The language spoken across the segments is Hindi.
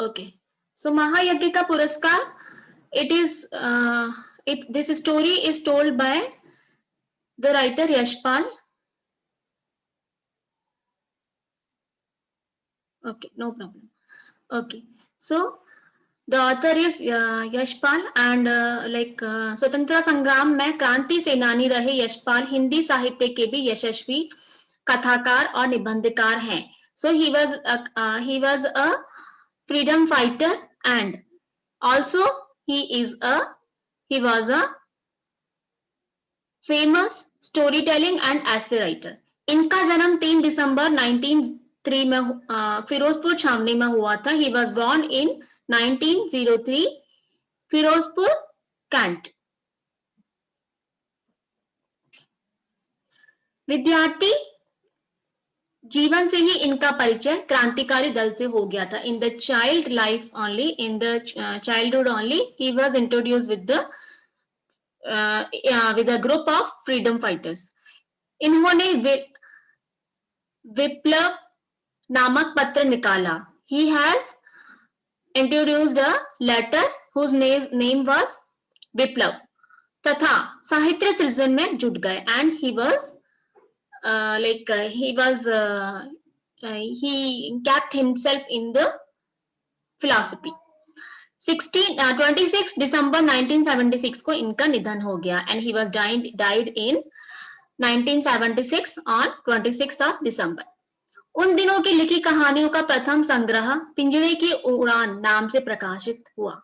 Okay. So Mahayagya ka Puraskar, it is this story is told by the writer Yashpal. Okay, no problem. Okay, so the author is Yashpal and स्वतंत्रता संग्राम में क्रांति सेनानी रहे यशपाल हिंदी साहित्य के भी यशस्वी कथाकार और निबंधकार हैं. So he was a freedom fighter and also he was a famous storytelling and essay writer. इनका जन्म 3 दिसंबर 1903 में फिरोजपुर छावनी में हुआ था. He was born in 1903 Firozpur Cantt. विद्यार्थी जीवन से ही इनका परिचय क्रांतिकारी दल से हो गया था. In the child life only, in the childhood only he was introduced with a group of freedom fighters. इन्होंने विप्लव नामक पत्र निकाला. He has introduced a letter whose name was विप्लव तथा साहित्य सृजन में जुट गए. And he kept himself in the philosophy. 26 दिसंबर 1976 को इनका निधन हो गया. And he was died in 1976 on 26th of December. उन दिनों की लिखी कहानियों का प्रथम संग्रह पिंजड़े की उड़ान नाम से प्रकाशित हुआ.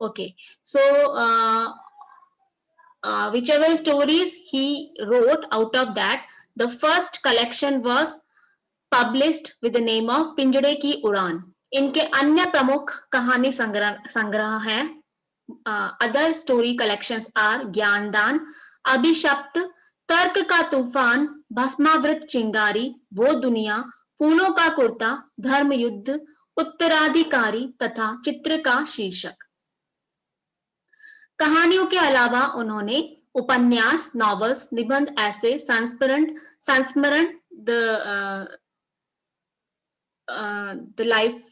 Okay, so whichever stories he wrote, out of that, the first collection was published with the name of पिंजड़े की उड़ान. इनके अन्य प्रमुख कहानी संग्रह हैं. Other story collections are ज्ञानदान, अभिशप्त, तर्क का तूफान, भस्मावृत चिंगारी, वो दुनिया, फूलों का कुर्ता, धर्म युद्ध, उत्तराधिकारी तथा चित्र का शीर्षक. कहानियों के अलावा उन्होंने उपन्यास, नॉवेल्स, निबंध, ऐसे, संस्मरण, the life,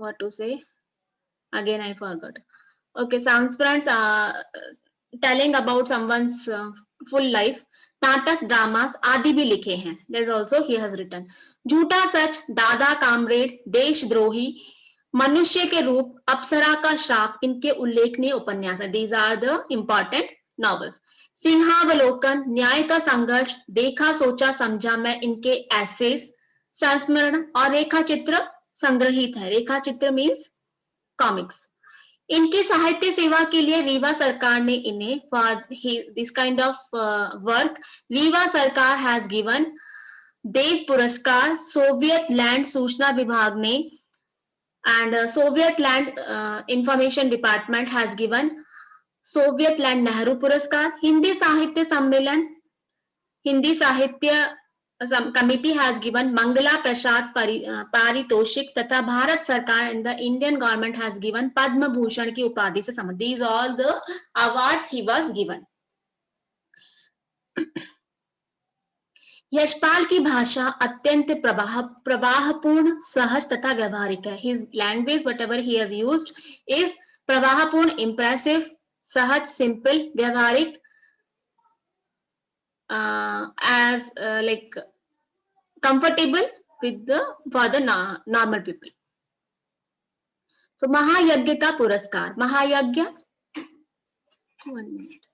what to say, again I forgot. Okay, संस्मरण, telling about someone's full life. नाटक, ड्रामास आदि भी लिखे हैं. There's also he has written. झूठा सच, दादा कामरेड, देशद्रोही, मनुष्य के रूप, अप्सरा का श्राप इनके उल्लेखनीय उपन्यास हैं. These are the important novels. सिंहावलोकन, न्याय का संघर्ष, देखा सोचा समझा में इनके एसेस, संस्मरण और रेखा चित्र संग्रहित है. रेखा चित्र मीन्स कॉमिक्स. इनकी साहित्य सेवा के लिए रीवा सरकार ने इन्हें for this kind of work Rewa सरकार हैज गिवन देव पुरस्कार. सोवियत लैंड सूचना विभाग ने and Soviet land information department has given Soviet land Nehru पुरस्कार. Hindi Sahitya Sammelan, Hindi Sahitya committee has given Mangala Prasad Paritoshik तथा भारत सरकार in the Indian government has given Padma Bhushan की उपाधि से संबंधित. These all the awards he was given. Yashpal की भाषा अत्यंत प्रवाहपूर्ण, सहज तथा व्यवहारिक है. His language whatever he has used is प्रवाहपूर्ण, इम्प्रेसिव, सहज, सिंपल, व्यवहारिक, as like comfortable with for the normal people. So महायज्ञ का पुरस्कार. महायज्ञ, 1 minute,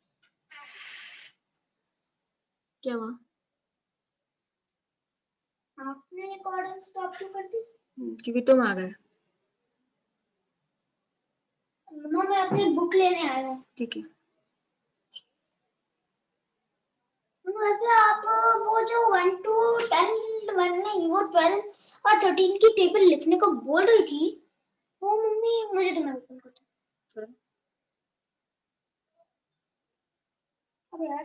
क्या हुआ? आपने रिकॉर्डिंग स्टॉप क्यों कर दी? क्योंकि तुम आ गए. मैं अपनी बुक लेने आया हूँ. ठीक है. वैसे आप वो जो 1 to 10 नहीं, वो 12 और 13 की टेबल लिखने को बोल रही थी, वो मम्मी मुझे तो मैं ओपन करता हूँ. अबे यार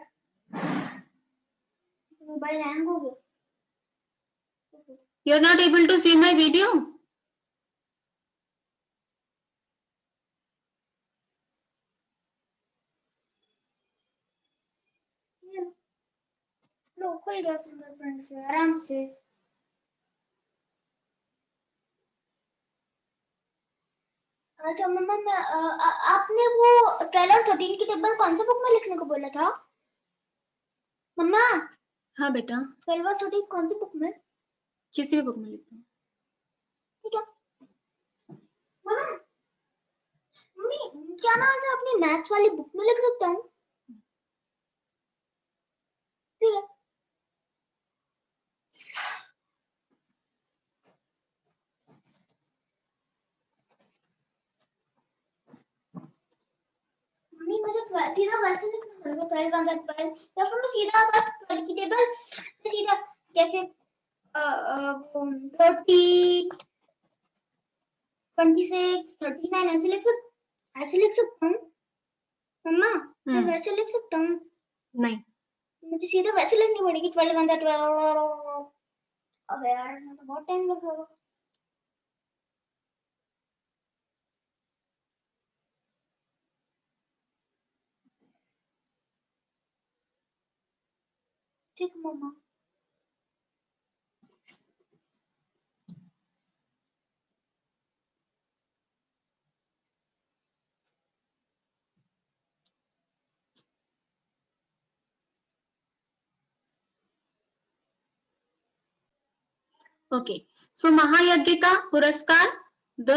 मोबाइल हैंग हो गया. You are not able to see my video. लो खुल गया फिंगरप्रिंट से आराम से. अच्छा मम्मा आपने वो 12 और 13 की टेबल कौन सा बुक में लिखने को बोला था मम्मा? हाँ बेटा, 12 और 13 कौन सी बुक में? किसी भी बुक में लिखता हूँ। ठीक है मम्मा। मम्मी क्या ना ऐसे अपनी मैथ्स वाली बुक में लिख सकता हूँ? ठीक है। मम्मी मुझे सीधा वैसे लिखना पड़ेगा 12 1 12 या फिर मैं सीधा बस 12 की टेबल सीधा जैसे 30 26 39 ऐसे लिख सकता हूँ मम्मा? मैं वैसे लिख सकता हूँ? नहीं, मुझे सीधा वैसे लिखनी पड़ेगी 12 1 12। अब यार तो बहुत टाइम लगेगा। ठीक मम्मा। ओके। सो महायज्ञ का पुरस्कार, the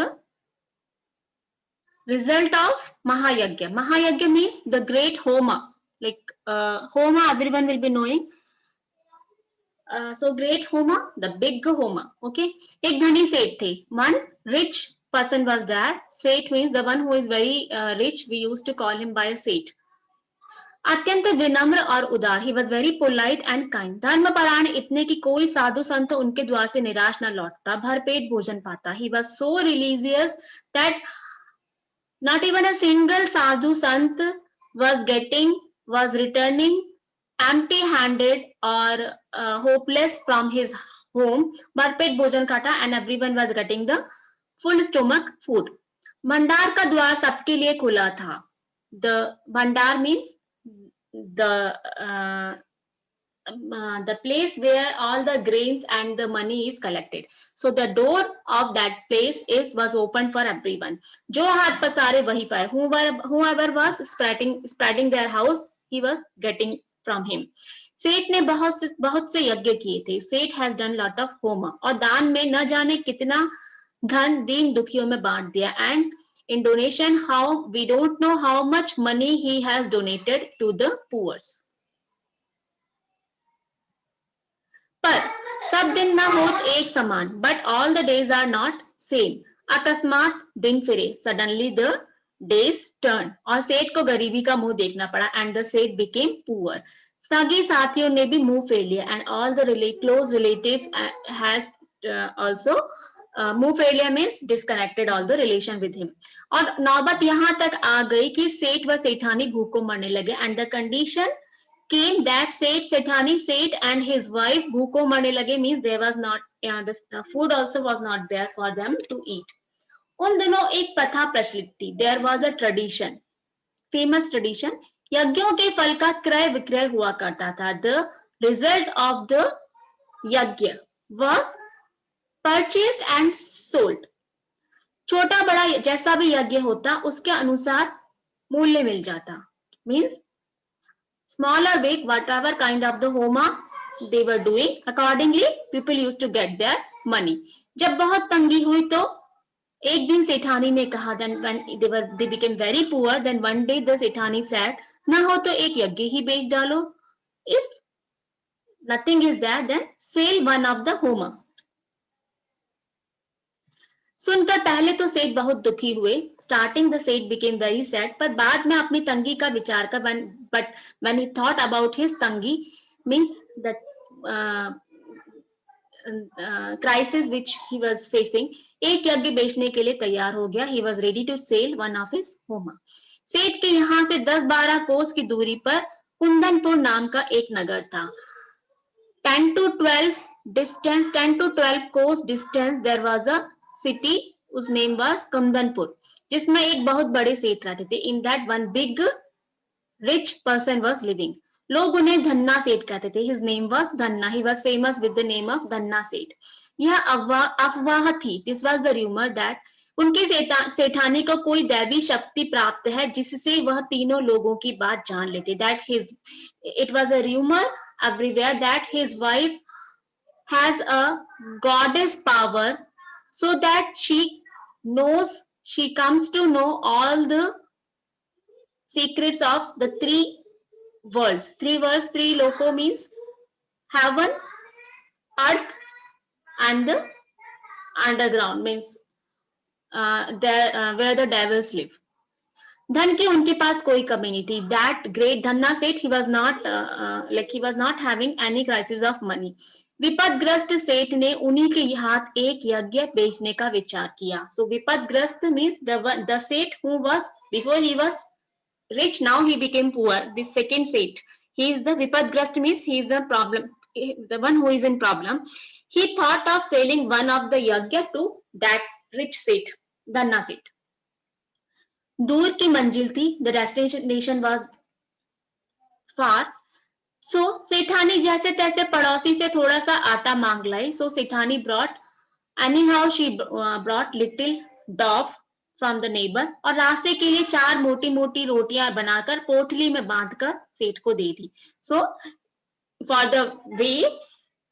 result of Mahayagya. Mahayagya means the great Homa. Like Homa, everyone will be knowing. So great Homa, the big Homa. Okay. एक धनी सेठ थे. One rich person was there. Seth means the one who is very rich. We used to call him by a Seth. अत्यंत विनम्र और उदार. He was very polite and kind. धर्मपरायण इतने कि कोई साधु संत उनके द्वार से निराश न लौटता, भरपेट भोजन पाता. He was so religious that not even a single sadhu sant was returning empty-handed or hopeless from his home. भरपेट भोजन खाता and everyone was getting the full stomach food. भंडार का द्वार सबके लिए खुला था. The भंडार means the place where all the grains and the money is collected. So the door of that place was open for everyone. जो हाथ पसारे वही पाए. Whoever was spreading their house, he was getting from him. सेठ ने बहुत से यज्ञ किए थे. सेठ has done lot of homa और दान में न जाने कितना धन दीन दुखियों में बांट दिया. And in donation, how we don't know how much money he has donated to the poor. पर सब दिन न होत एक समान. But all the days are not same. अकस्मात दिन फिरे. Suddenly the days turn. और सेठ को गरीबी का मुंह देखना पड़ा. And the सेठ became poor. सगी साथियों ने भी मुंह फेर लिया. And all the close relatives has also मुंह फेर लिया means disconnected all the relation with him. और नौबत यहाँ तक आ गई कि सेठ व सेठानी भूख को मरने लगे. And the condition came that Sethani Seth and his wife bhuko marne lage means there was not the food also was not there for them to eat. उन दिनों एक प्रथा प्रचलित थी. There was a tradition, famous tradition. यज्ञों के फल का क्रय विक्रय हुआ करता था. The result of the यज्ञ was purchased and sold. छोटा बड़ा जैसा भी यज्ञ होता उसके अनुसार मूल्य मिल जाता. Means small or big, whatever kind of the homa they were doing, accordingly people used to get their money. जब बहुत तंगी हुई तो एक दिन सेठानी ने कहा, then when they became very poor, then one day the Sethani said, ना हो तो एक यज्ञ ही बेच डालो. If nothing is there, then sell one of the homa. सुनकर पहले तो सेठ बहुत दुखी हुए. Starting the seth became very sad. पर बाद में अपनी तंगी का विचार कर but when he thought about his tangi means that crisis which he was facing, एक यज्ञ बेचने के लिए तैयार हो गया. He was ready to sell one of his homa. सेठ के यहां से 10-12 कोस की दूरी पर कुंदनपुर नाम का एक नगर था. 10 to 12 कोस distance there was a city, उस नेम वाज कुंदनपुर, जिसमें एक बहुत बड़े सेठ रहते थे. In that one big rich person was living. लोग उन्हें धन्ना सेठ कहते थे. His name was Dhanna. He was famous with the name of Dhanna Seth. यह अफवाह थी. This was the rumour that उनके सेठानी को कोई दैवी शक्ति प्राप्त है जिससे वह तीनों लोगों की बात जान लेते. That his it was a rumor everywhere that his wife has a goddess power, so that she comes to know all the secrets of the three worlds. Three worlds, three loko means heaven, earth, and the underground means where the devils live. धन की उनके पास कोई कमी नहीं थी. That great Dhanna said he was not having any crisis of money. विपदग्रस्त सेठ ने उन्हीं के हाथ एक यज्ञ बेचने का विचार किया. So विपदग्रस्त means the सेठ who was before he was rich, now he became poor. This second seठ, he is the vipadgrast means he is the problem, the one who is in problem. He thought of selling one of the yagya to that rich seठ, Dhanna seठ. दूर की मंजिल थी. The destination was far. So सेठानी जैसे तैसे पड़ोसी से थोड़ा सा आटा मांग लाई. So Sethani anyhow she brought little dough from the neighbor और रास्ते के लिए 4 मोटी मोटी रोटियां बनाकर पोटली में बांधकर सेठ को दे दी. So for the way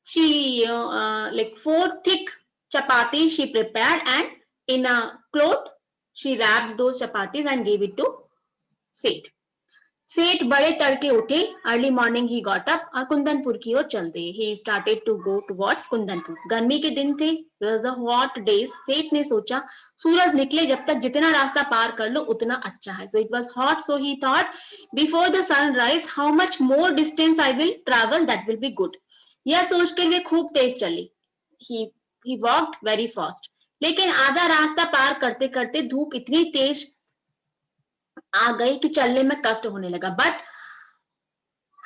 she 4 thick chapati she prepared and in a cloth she wrapped those chapatis and gave it to सेठ. सेठ बड़े तड़के उठे. अर्ली मॉर्निंग ही गॉट अप और कुंदनपुर की ओर चल दिए. He started to go towards Kundanpur. गर्मी के दिन थे. It was a hot days. सेठ ने सोचा सूरज निकले जब तक जितना रास्ता पार कर लो उतना अच्छा है. So it was hot, so he thought before the sunrise how much more distance I will travel, that will be good. यह सोचकर वे खूब तेज चली. He walked very fast. लेकिन आधा रास्ता पार करते करते धूप इतनी तेज आ गई कि चलने में कष्ट होने लगा. But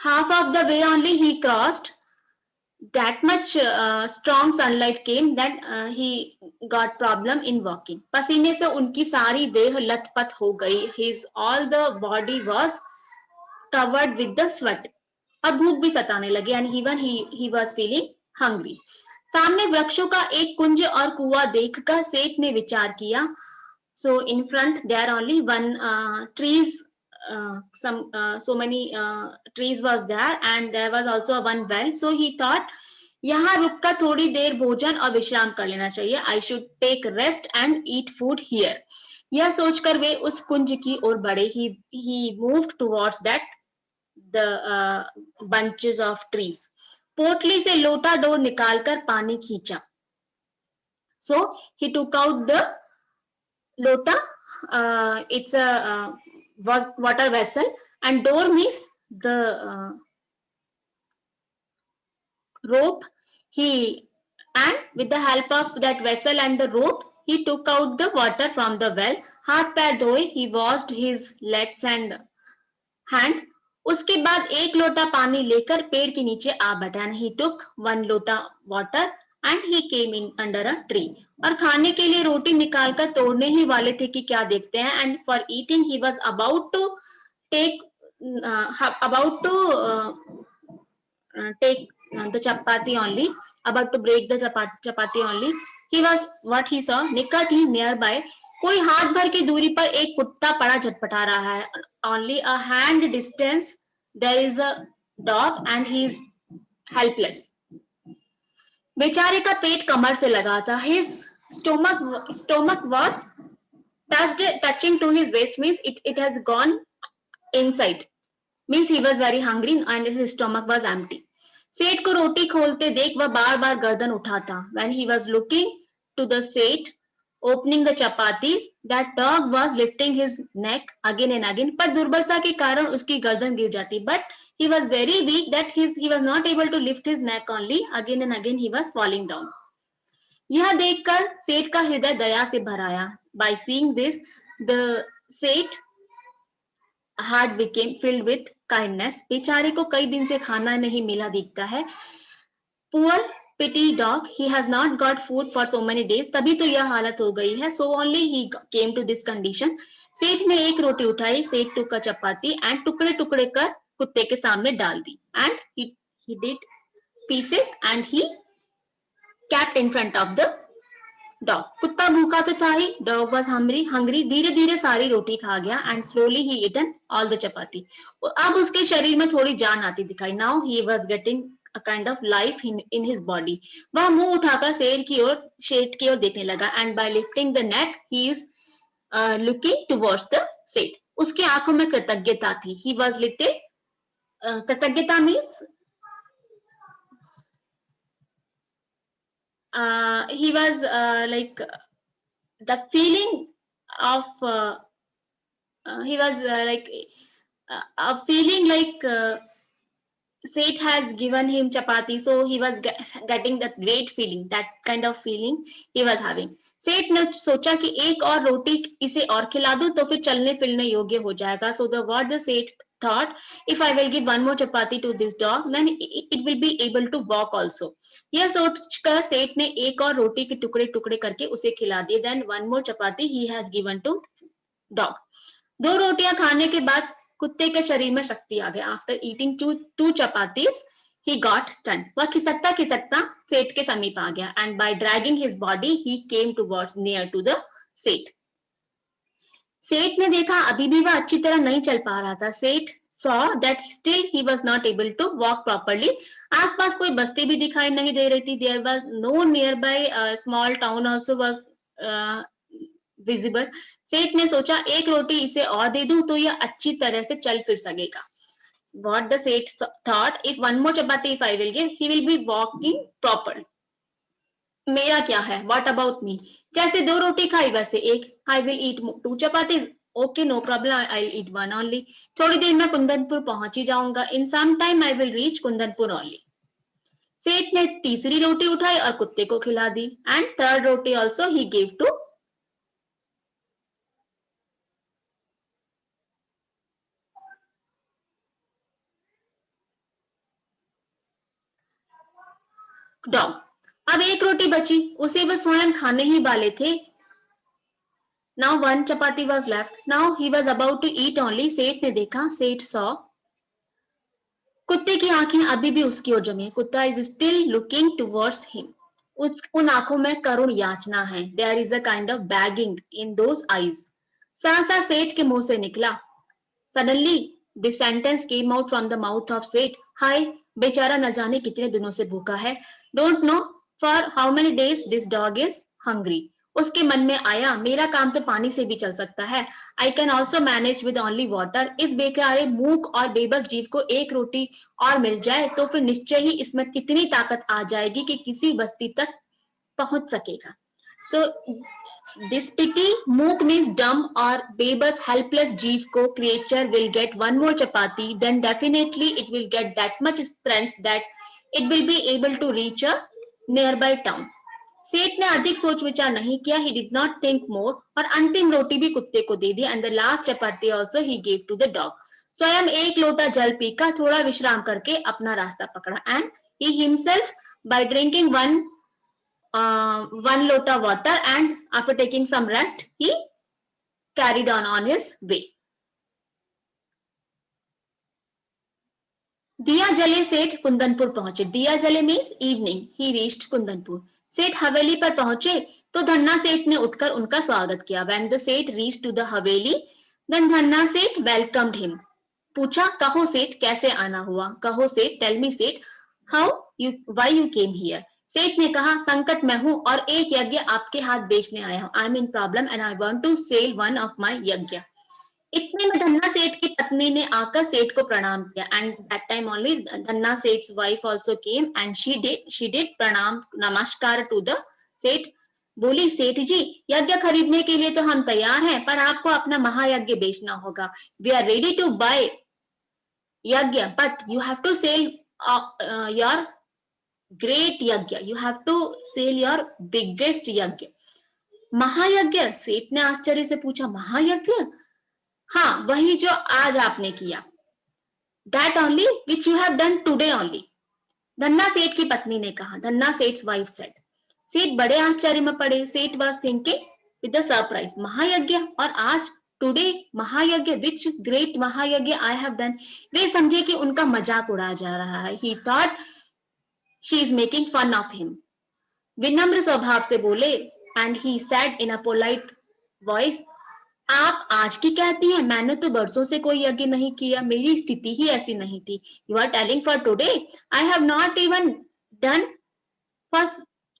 half of the way only he crossed. That much strong sunlight came that he got problem in walking. पसीने से उनकी सारी देह लथपथ हो गई. His all the body was covered with the sweat. अब भूख भी सताने लगी and even he was feeling hungry. सामने वृक्षों का एक कुंज और कुआं देखकर सेठ ने विचार किया. So in front there only one trees, so many trees was there and there was also one well. So he thought यहाँ रुककर थोड़ी देर भोजन और विश्राम कर लेना चाहिए. I should take rest and eat food here. यह सोचकर वे उस कुंज की ओर बढ़े. He moved towards that the bunches of trees. पोटली से लोटा डोर निकालकर पानी खींचा. So he took out the lota. It's a water vessel and door means the rope. And with the help of that vessel and the rope he took out the water from the well. हाथ पैर धोए. He washed his legs and hand. उसके बाद एक लोटा पानी लेकर पेड़ के नीचे आ बैठा. And he took one lota water and he came in under a tree. और खाने के लिए रोटी निकालकर तोड़ने ही वाले थे कि क्या देखते हैं. And for eating he was about to take the chapati only, about to break the chapati only. He was what he saw निकट nearby. कोई हाथ भर की दूरी पर एक कुत्ता पड़ा झटपटा रहा है. Only a hand distance there is a dog and he is helpless. बेचारे का पेट कमर से लगा था. His stomach was touching to his waist means it has gone inside. Means he was very hungry and his stomach was empty. सेठ को रोटी खोलते देख वह बार बार गर्दन उठाता. When he was looking to the सेठ opening the chapatis, that dog was lifting his neck again and again. पर दुर्बलता के कारण उसकी गर्दन गिर जाती. But he was very weak that he was not able to lift his neck only. Again and again he was falling down. यह देखकर सेठ का हृदय दया से भर आया. By seeing this, the सेठ heart became filled with kindness. बेचारे को कई दिन से खाना नहीं मिला दिखता है. Poor pity dog, he has not got food for so many days. तभी तो यह हालत हो गई है. So only he came to this condition. सेठ ने एक रोटी उठाई. सेठ took a chapati and टुकड़े टुकड़े कर कुत्ते के सामने डाल दी. And he did pieces and he kept in front of the dog, कुत्ता भूखा तो था ही, डॉग वॉज हंग्री, धीरे धीरे सारी रोटी खा गया and slowly he eaten all the chapati. अब उसके शरीर में थोड़ी जान आती दिखाई। Now he was getting a kind of life in his body. वह मुंह उठाकर शेर की ओर देखने लगा and by lifting the neck he is looking towards the seth. उसकी आंखों में कृतज्ञता थी। He was little, kritagyata means he was like the feeling of he was like a feeling like Seth has given him chapati, so he was getting that great feeling, that kind of feeling he was having. सेठ ने सोचा कि एक और रोटी इसे और खिला दूं तो फिर चलने फिरने योग्य हो जाएगा. So the what the Seth thought, if I will give one more chapati to this dog, then it will be able to walk also. यह सोचकर सेठ ने एक और रोटी के टुकड़े टुकड़े करके उसे खिला दिए. Then one more chapati he has given to dog. दो रोटियां खाने के बाद कुत्ते के शरीर में शक्ति आ गई. After eating two chapatis he got stunned. वह खिसकता खिसकता सेठ के समीप आ गया. And by dragging his body he came towards near to the सेठ. सेठ ने देखा अभी भी वह अच्छी तरह नहीं चल पा रहा था. सेठ saw that still he was not able to walk properly. आसपास कोई बस्ती भी दिखाई नहीं दे रही थी. There was no nearby small town also was visible. सेठ ने सोचा एक रोटी इसे और दे दूं तो यह अच्छी तरह से चल फिर सकेगा. What the Seth thought, if one more chapati if I will give, he will be walking properly. मेरा क्या है? What about me? जैसे दो रोटी खाई वैसे एक. I will eat two chapatis. Okay, no problem. I'll eat one only. थोड़ी देर में कुंदनपुर पहुंच ही जाऊंगा. In some time I will reach Kundanpur only. सेठ ने तीसरी रोटी उठाई और कुत्ते को खिला दी. And third roti also he gave to dog. अब एक रोटी बची, उसे वह स्वयं खाने ही वाले थे. Now one chapati was left. Now he was about to eat only. सेठ ने देखा, सेठ saw. कुत्ते की आंखें अभी भी उसकी ओर जमी. कुत्ता is still looking towards him. उन आंखों में करुण याचना है. There is a kind of begging in those eyes. सहसा सेठ के मुंह से निकला. Suddenly this sentence came out from the mouth of सेठ. हाय, बेचारा न जाने कितने दिनों से भूखा है. Don't know for how many days this dog is hungry. उसके मन में आया, मेरा काम तो पानी से भी चल सकता है. I can also manage with only water. इस बेचारे मूक और बेबस जीव को एक रोटी और मिल जाए तो फिर निश्चय ही इसमें कितनी ताकत आ जाएगी कि किसी बस्ती तक पहुंच सकेगा. So this pity, मूक means dumb or बेबस helpless जीव को creature will get one more chapati, then definitely it will get that much strength that it will be able to reach a nearby town. सेठ ने अधिक सोच विचार नहीं किया. He did not think more. और अंतिम रोटी भी कुत्ते को दे दी. And the last chapati also he gave to the dog. स्वयं एक लोटा जल पीकर थोड़ा विश्राम करके अपना रास्ता पकड़ा. And he himself by drinking one lota water and after taking some rest he carried on his way. दिया जले सेठ कुंदनपुर पहुंचे. दिया जले मीन्स इवनिंग. ही रीच्ड कुंदनपुर. सेठ हवेली पर पहुंचे तो धन्ना सेठ ने उठकर उनका स्वागत किया. When the सेठ reached to the Haveli, then Dhanna सेठ welcomed him. पूछा, कहो सेठ कैसे आना हुआ. कहो सेठ, tell me सेठ, why you came here. सेठ ने कहा, संकट में हूं और एक यज्ञ आपके हाथ बेचने आया हूं. I am in problem and I want to sell one of my यज्ञ. इतने में धन्ना सेठ की पत्नी ने आकर सेठ को प्रणाम किया. And that time only Dhanna seth's wife also came and she did pranam namaskar to the सेठ. बोली, सेठ जी यज्ञ खरीदने के लिए तो हम तैयार हैं पर आपको अपना महायज्ञ बेचना होगा. We are ready to buy yagya but you have to sell your great yagya. You have to sell your biggest yagya. Mahayagya. सेठ ने आश्चर्य से पूछा, महायज्ञ? हाँ, वही जो आज आपने किया. That only which you have done today only. Dhanna सेठ की पत्नी ने कहा. Dhanna सेठ's wife said. सेठ बड़े आश्चर्य में पड़े. सेठ was thinking with a surprise. महायज्ञ और आज today महायज्ञ, which great महायज्ञ I have done. वे समझे कि उनका मजाक उड़ाया जा रहा है. He thought she is making fun of him. विनम्र स्वभाव से बोले, and he said in a polite voice, आप आज की कहती हैं, मैंने तो बरसों से कोई यज्ञ नहीं किया, मेरी स्थिति ही ऐसी नहीं थी. You are telling for today? I have not even done for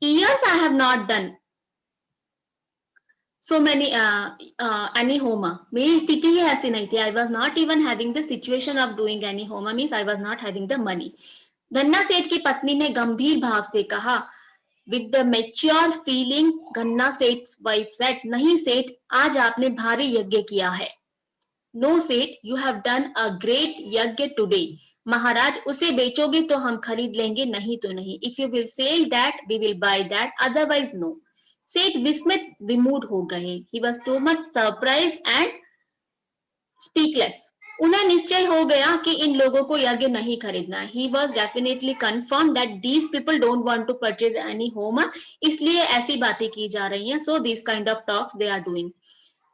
years. I have not done so many any homa. मेरी स्थिति ही ऐसी नहीं थी. I was not even having the situation of doing any homa, means I was not having the money. Dhanna सेठ की पत्नी ने गंभीर भाव से कहा. With the mature feeling, गन्ना सेठ wife said, नहीं सेठ, आज आपने भारी यज्ञ किया है. No सेठ, you have done a great यज्ञ today. महाराज, उसे बेचोगे तो हम खरीद लेंगे, नहीं तो नहीं. If you will sell that, we will buy that, otherwise no. सेठ विस्मित विमूढ़ हो गए. He was too much surprised and speechless. उन्हें निश्चय हो गया कि इन लोगों को यज्ञ नहीं खरीदना. He was definitely confirmed that these people don't want to purchase any homa. इसलिए ऐसी बातें की जा रही हैं. So these kind of talks they are doing.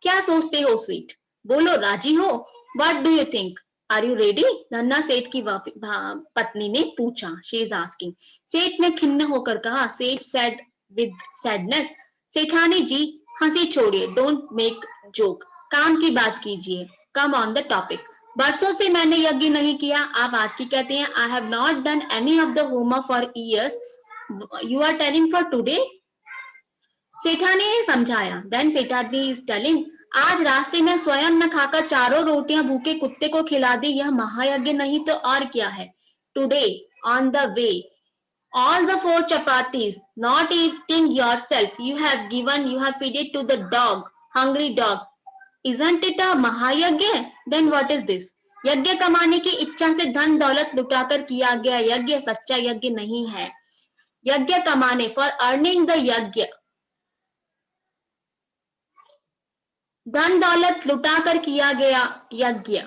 क्या सोचते हो सेठ? बोलो, राजी हो? What do you think? Are you ready? Dhanna सेठ की पत्नी ने पूछा. She is asking. सेठ ने खिन्न होकर कहा. सेठ said with sadness, सेठानी जी, हंसी छोड़िए. Don't make joke. काम की बात कीजिए. Come on the topic. बरसों से मैंने यज्ञ नहीं किया, आप आज की कहते हैं. I have not done any of the homa for years. You are telling for today? सेठानी ने समझाया. Then सेठानी is telling, आज रास्ते में स्वयं न खाकर चारों रोटियां भूखे कुत्ते को खिला दी, यह महायज्ञ नहीं तो और क्या है. Today on the way, all the 4 chapatis, not eating yourself, you have fed it to the dog, hungry dog. Isn't it a महायज्ञ? Then what is this? यज्ञ कमाने की इच्छा से धन दौलत लुटाकर किया गया यज्ञ सच्चा यज्ञ नहीं है. यज्ञ कमाने, for earning the यज्ञ, धन दौलत लुटाकर किया गया यज्ञ,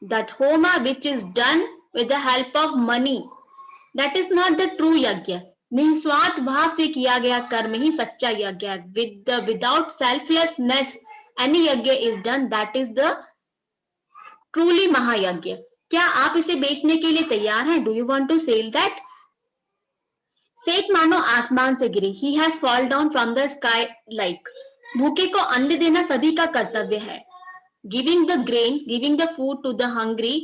that homa which is done with the help of money, that is not the true यज्ञ. निस्वार्थ भाव से किया गया कर्म ही सच्चा यज्ञ है. Without selflessness any यज्ञ is done, that is the truly महायज्ञ. क्या आप इसे बेचने के लिए तैयार हैं? Do you want to sell that? सेठ मानो आसमान से गिरी. He has fall down from the sky like. भूखे को अन्न देना सभी का कर्तव्य है. Giving the grain, giving the food to the hungry,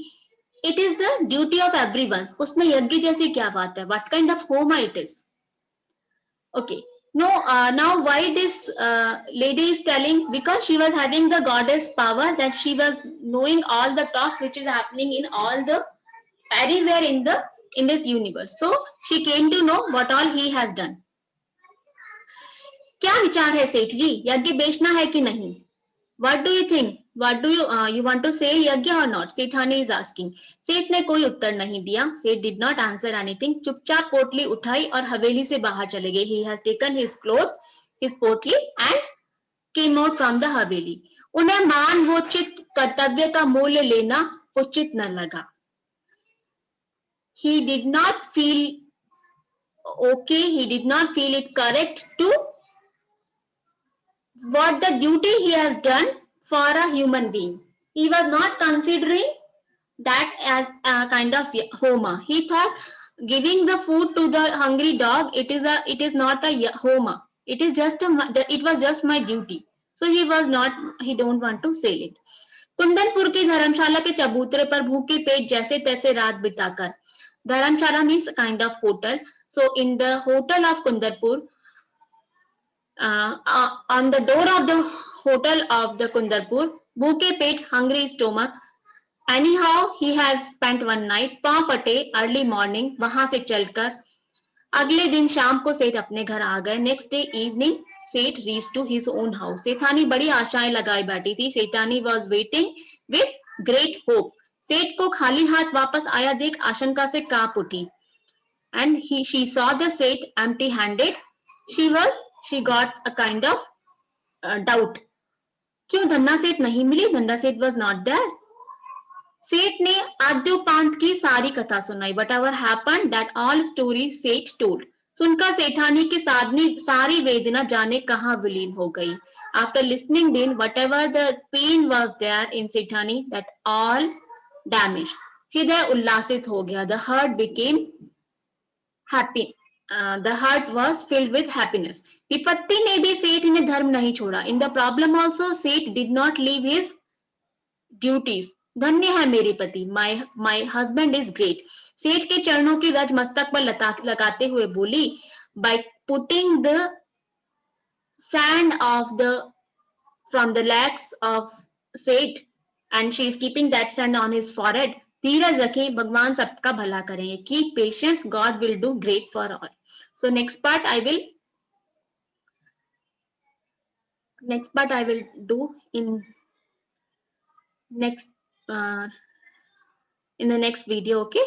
it is the duty of everyone. उसमें यज्ञ जैसी क्या बात है? What kind of homa it is? Okay. No, now why this lady is telling? Because she was having the goddess power, that she was knowing all the talks which is happening in all the everywhere in this universe. So she came to know what all he has done. क्या विचार है सेठ जी? यज्ञ बेचना है कि नहीं? What do you think? What do you want to say यज्ञ or not? Sethani is asking. सेठ ने कोई उत्तर नहीं दिया. सेठ did not answer anything. चुपचाप पोटली उठाई और हवेली से बाहर चले गए. He has taken his cloth, his पोटली and came out from the हवेली. उन्हें मानवोचित कर्तव्य का मूल्य लेना उचित न लगा. He did not feel okay. He did not feel it correct to what the duty he has done for a human being. He was not considering that as a kind of homa. He thought giving the food to the hungry dog, it is not a homa. It was just my duty. So he don't want to sell it. Kundanpur की धर्मशाला के चबूतरे पर भूखे पेट जैसे तैसे रात बिताकर. धर्मशाला means a kind of hotel. So in the hotel of Kundarpur, on the door of the hotel of the Kundarpur, भूखे पेट, hungry stomach. Anyhow, he has spent one night. पांव फटे, early morning, वहां से चलकर अगले दिन शाम को सेठ अपने घर आ गए. Next day evening, सेठ reached to his own house. सेठानी बड़ी आशाएं लगाए बैठी थी. सेठानी was waiting with great hope. सेठ को खाली हाथ वापस आया देख आशंका से कांप उठी. And she saw the सेठ empty-handed. She got a kind of doubt. क्यों धन्ना सेठ नहीं मिली? धन्ना सेठ was not there. सेठ ने आद्योपांत की सारी कथा सुनाई. Whatever happened, that all stories सेठ told. सुनकर सेठानी की सारी वेदना जाने कहां विलीन हो गई. After listening then, whatever the pain was there in Sethani, that all damaged. हृदय उल्लासित हो गया. The heart became happy. the heart was filled with happiness. विपत्ति ने भी सेठ ने धर्म नहीं छोड़ा. In the problem also, सेठ did not leave his duties. धन्य है मेरे पति. My husband is great. सेठ के चरणों की रज मस्तक पर लगाते हुए बोली, by putting the sand of the from the legs of Seth, and she is keeping that sand on his forehead. धीरज रखें, भगवान सबका भला करेंगे. Keep patience, God will do great for all. So next part I will do in next in the next video. Okay.